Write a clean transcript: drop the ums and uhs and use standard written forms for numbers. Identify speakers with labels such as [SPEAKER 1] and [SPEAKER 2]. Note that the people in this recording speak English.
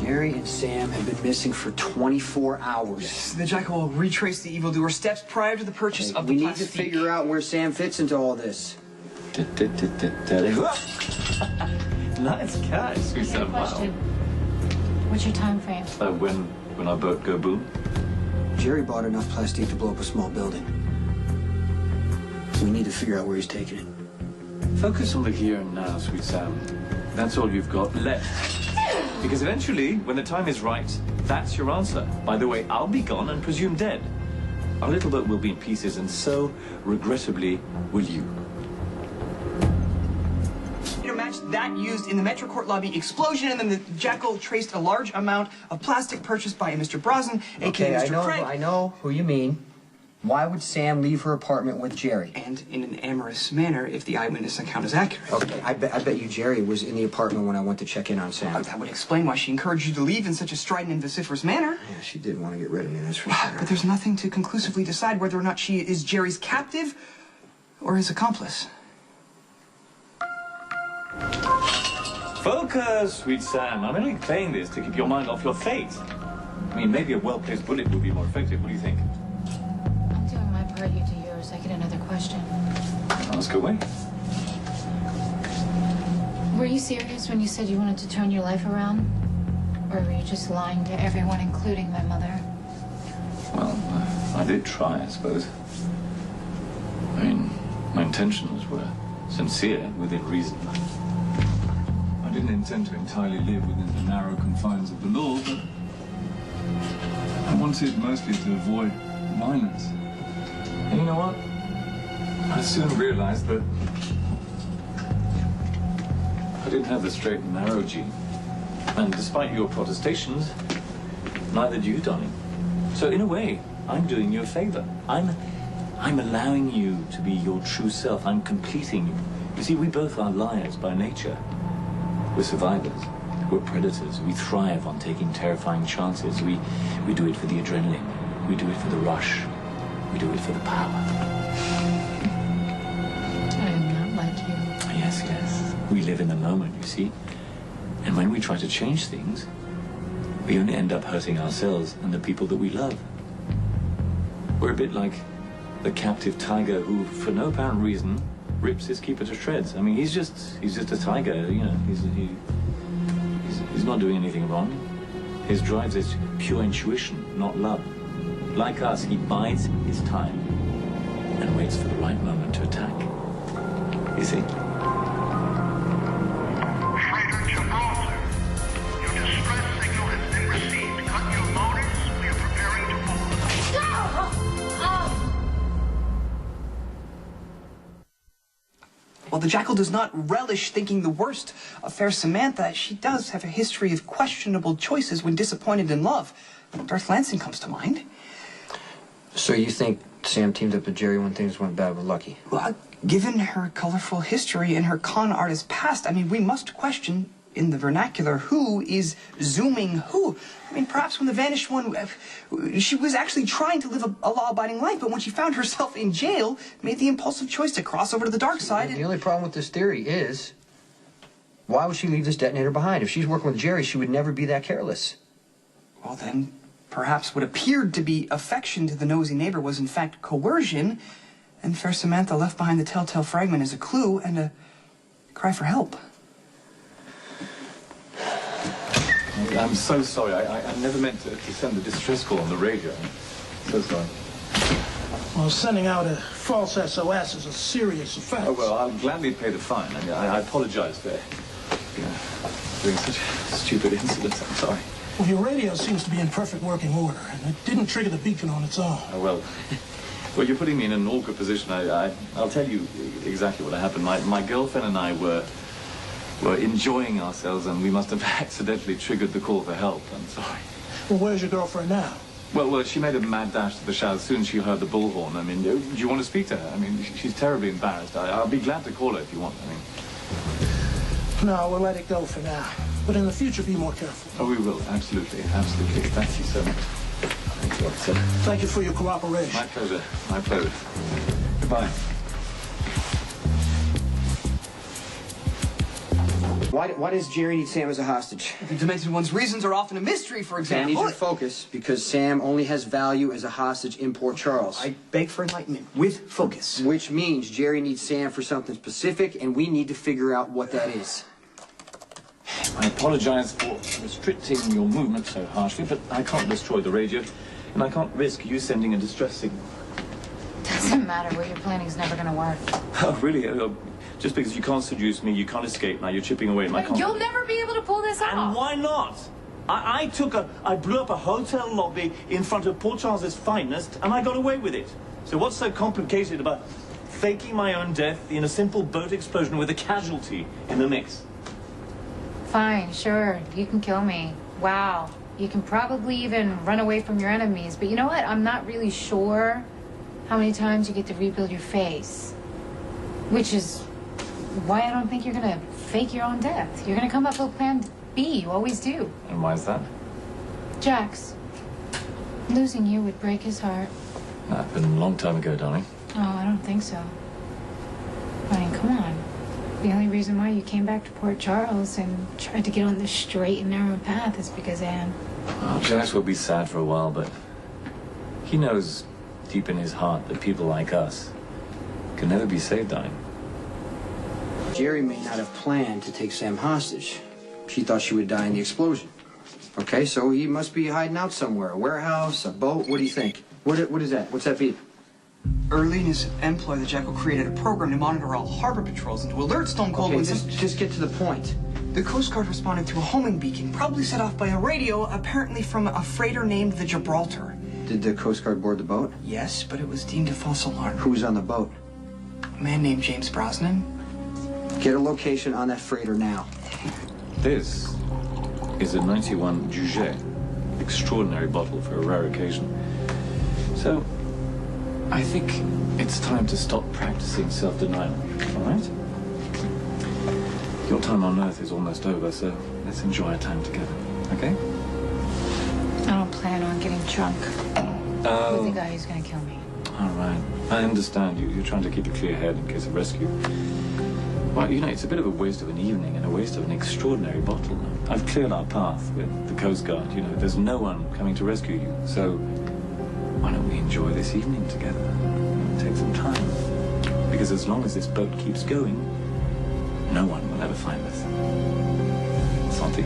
[SPEAKER 1] Jerry and Sam have been missing for 24 hours.
[SPEAKER 2] The Jackal will retrace the evildoer's steps prior to the purchase of the
[SPEAKER 1] We need
[SPEAKER 2] plastique.
[SPEAKER 1] to figure out where Sam fits into all this.
[SPEAKER 3] Nice catch, sweet Sam.
[SPEAKER 4] Question. What's your time frame?
[SPEAKER 3] When our boat go boom?
[SPEAKER 1] Jerry bought enough plastique to blow up a small building. We need to figure out where he's taking it.
[SPEAKER 3] Focus on the here and now, sweet Sam. That's all you've got left. Because eventually, when the time is right, that's your answer. By the way, I'll be gone and presumed dead. Our little boat will be in pieces, and so, regrettably, will you.
[SPEAKER 2] Match that used in the Metro Court lobby explosion, and then the Jackal traced a large amount of plastic purchased by a Mr. Brosnan, aka Mr. Craig.
[SPEAKER 1] I know who you mean. Why would Sam leave her apartment with Jerry?
[SPEAKER 2] And in an amorous manner, if the eyewitness account is accurate.
[SPEAKER 1] Okay, I bet you Jerry was in the apartment when I went to check in on Sam.
[SPEAKER 2] That would explain why she encouraged you to leave in such a strident and vociferous manner.
[SPEAKER 1] Yeah, she did want to get rid of me, that's for sure.
[SPEAKER 2] But there's nothing to conclusively decide whether or not she is Jerry's captive or his accomplice.
[SPEAKER 3] Focus, sweet Sam. I'm only playing this to keep your mind off your fate. I mean, maybe a well-placed bullet would be more effective. What do you think?
[SPEAKER 4] I'm doing my part, you do yours. I get another question.
[SPEAKER 3] Ask away.
[SPEAKER 4] Were you serious when you said you wanted to turn your life around? Or were you just lying to everyone, including my mother?
[SPEAKER 3] Well, I did try, I suppose. I mean, my intentions were sincere, within reason. I didn't intend to entirely live within the narrow confines of the law, but I wanted mostly to avoid violence. And you know what? I soon realized that I didn't have the straight and narrow gene. And despite your protestations, neither do you, darling. So in a way, I'm doing you a favor. I'm allowing you to be your true self. I'm completing you. You see, we both are liars by nature. We're survivors. We're predators. We thrive on taking terrifying chances. We do it for the adrenaline. We do it for the rush. We do it for the power.
[SPEAKER 4] I am not like you.
[SPEAKER 3] Yes, yes. We live in the moment, you see. And when we try to change things, we only end up hurting ourselves and the people that we love. We're a bit like the captive tiger who, for no apparent reason, rips his keeper to shreds. I mean, he's just a tiger, you know. He's not doing anything wrong. His drive is pure intuition, not love. Like us, he bides his time and waits for the right moment to attack. You see?
[SPEAKER 5] Freighter Gibraltar, your distress signal has been received. Cut your motors. We are preparing to board.
[SPEAKER 2] While the Jackal does not relish thinking the worst of fair Samantha, she does have a history of questionable choices when disappointed in love. Darth Lansing comes to mind.
[SPEAKER 1] So you think Sam teamed up with Jerry when things went bad with Lucky?
[SPEAKER 2] Well, given her colorful history and her con artist past, I mean, we must question, in the vernacular, who is zooming who. I mean, perhaps when the vanished one, she was actually trying to live a law-abiding life, but when she found herself in jail, made the impulsive choice to cross over to the dark side.
[SPEAKER 1] The only problem with this theory is, why would she leave this detonator behind? If she's working with Jerry, she would never be that careless.
[SPEAKER 2] Well, then, perhaps what appeared to be affection to the nosy neighbor was in fact coercion, and fair Samantha left behind the telltale fragment as a clue and a cry for help.
[SPEAKER 3] I'm so sorry. I never meant to send the distress call on the radio. I'm so sorry.
[SPEAKER 6] Well, sending out a false SOS is a serious offense.
[SPEAKER 3] Oh, well, I'll gladly pay the fine. I mean, I apologize for doing such a stupid incident. I'm sorry.
[SPEAKER 6] Well, your radio seems to be in perfect working order, and it didn't trigger the beacon on its own.
[SPEAKER 3] Oh, well, you're putting me in an awkward position. I'll tell you exactly what happened. My girlfriend and I were enjoying ourselves, and we must have accidentally triggered the call for help. I'm sorry.
[SPEAKER 6] Well, where's your girlfriend now?
[SPEAKER 3] Well, she made a mad dash to the shower as soon as she heard the bullhorn. I mean, do you want to speak to her? I mean, she's terribly embarrassed. I'll be glad to call her if you want. I mean...
[SPEAKER 6] No, we'll let it go for now. But in the future, be more careful.
[SPEAKER 3] Oh, we will. Absolutely. Absolutely. Thank you so much. Thank you, officer.
[SPEAKER 6] Thank you for your cooperation.
[SPEAKER 3] My pleasure. My pleasure. Goodbye.
[SPEAKER 1] Why does Jerry need Sam as a hostage?
[SPEAKER 2] The Demented One's reasons are often a mystery, for
[SPEAKER 1] I
[SPEAKER 2] example.
[SPEAKER 1] need you to focus, because Sam only has value as a hostage in Port Charles.
[SPEAKER 2] I beg for enlightenment with focus.
[SPEAKER 1] Which means Jerry needs Sam for something specific, and we need to figure out what that is.
[SPEAKER 3] I apologize for restricting your movement so harshly, but I can't destroy the radio, and I can't risk you sending a distress signal.
[SPEAKER 4] Doesn't matter. What you're planning is never going to work.
[SPEAKER 3] Oh, really? Just because you can't seduce me, you can't escape now, you're chipping away at my confidence.
[SPEAKER 4] You'll never be able to pull this off.
[SPEAKER 3] And why not? I blew up a hotel lobby in front of Port Charles's finest, and I got away with it. So what's so complicated about faking my own death in a simple boat explosion with a casualty in the mix?
[SPEAKER 4] Fine, sure. You can kill me. Wow. You can probably even run away from your enemies. But you know what? I'm not really sure how many times you get to rebuild your face. Which is why I don't think you're going to fake your own death. You're going to come up with plan B. You always do.
[SPEAKER 3] And why is that?
[SPEAKER 4] Jax, losing you would break his heart.
[SPEAKER 3] That happened a long time ago, darling.
[SPEAKER 4] Oh, I don't think so. I mean, come on. The only reason why you came back to Port Charles and tried to get on the straight and narrow path is because Anne.
[SPEAKER 3] Well, Jax will be sad for a while, but he knows deep in his heart that people like us can never be saved, darling.
[SPEAKER 1] Jerry may not have planned to take Sam hostage. She thought she would die in the explosion. Okay, so he must be hiding out somewhere. A warehouse, a boat, what do you think? What is that? What's that beep?
[SPEAKER 2] Early in his employ, the Jackal created a program to monitor all harbor patrols and to alert Stone Cold
[SPEAKER 1] Okay,
[SPEAKER 2] when
[SPEAKER 1] just get to the point.
[SPEAKER 2] The Coast Guard responded to a homing beacon, probably set off by a radio, apparently from a freighter named the Gibraltar.
[SPEAKER 1] Did the Coast Guard board the boat?
[SPEAKER 2] Yes, but it was deemed a false alarm.
[SPEAKER 1] Who was on the boat?
[SPEAKER 2] A man named James Brosnan.
[SPEAKER 1] Get a location on that freighter now.
[SPEAKER 3] This is a 91 Juget. Extraordinary bottle for a rare occasion. So, I think it's time to stop practicing self-denial, all right? Your time on Earth is almost over, so let's enjoy our time together, okay?
[SPEAKER 4] I don't plan on getting drunk.
[SPEAKER 3] Oh.
[SPEAKER 4] You're the guy who's going to kill me.
[SPEAKER 3] All right. I understand you. You're trying to keep a clear head in case of rescue. Well, you know, it's a bit of a waste of an evening and a waste of an extraordinary bottle. I've cleared our path with the Coast Guard. You know, there's no one coming to rescue you. So why don't we enjoy this evening together? Take some time. Because as long as this boat keeps going, no one will ever find us. Santi?